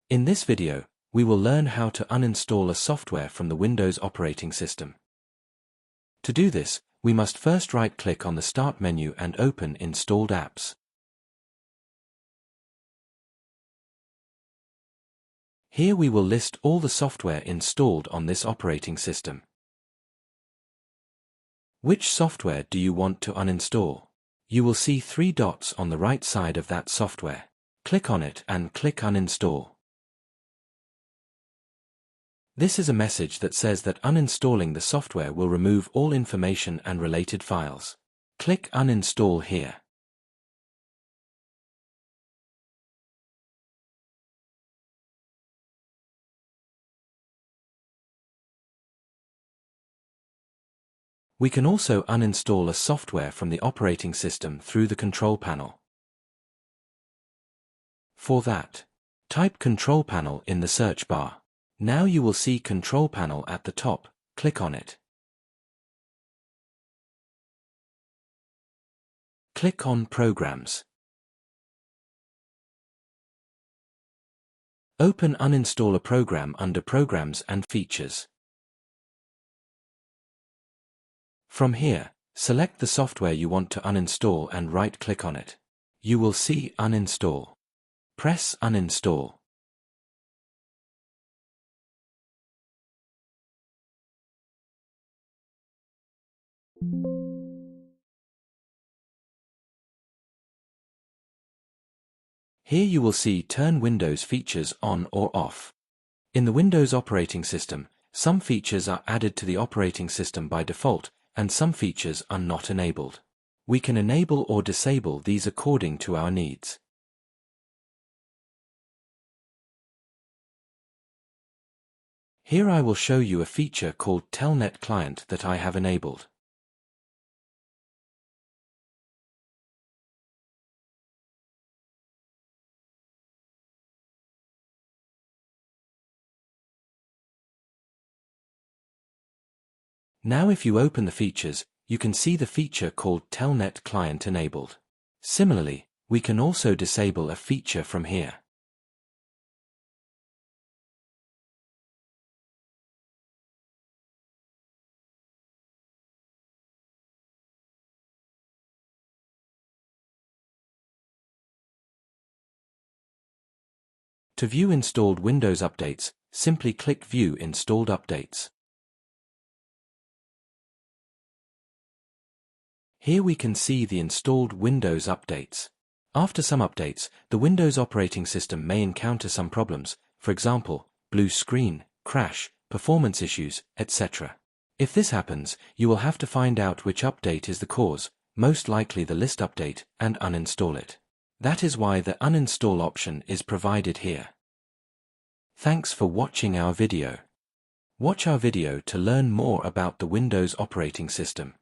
In this video, we will learn how to uninstall a software from the Windows operating system. To do this, we must first right-click on the Start menu and open Installed Apps. Here we will list all the software installed on this operating system. Which software do you want to uninstall? You will see 3 dots on the right side of that software. Click on it and click Uninstall. This is a message that says that uninstalling the software will remove all information and related files. Click Uninstall here. We can also uninstall a software from the operating system through the control panel. For that, type Control Panel in the search bar. Now you will see Control Panel at the top. Click on it. Click on Programs. Open Uninstall a program under Programs and Features. From here, select the software you want to uninstall and right-click on it. You will see Uninstall. Press Uninstall. Here you will see Turn Windows features on or off. In the Windows operating system, some features are added to the operating system by default, and some features are not enabled. We can enable or disable these according to our needs. Here I will show you a feature called Telnet Client that I have enabled. Now if you open the features, you can see the feature called Telnet Client enabled. Similarly, we can also disable a feature from here. To view installed Windows updates, simply click View Installed Updates. Here we can see the installed Windows updates. After some updates, the Windows operating system may encounter some problems, for example, blue screen, crash, performance issues, etc. If this happens, you will have to find out which update is the cause, most likely the list update, and uninstall it. That is why the uninstall option is provided here. Thanks for watching our video. Watch our video to learn more about the Windows operating system.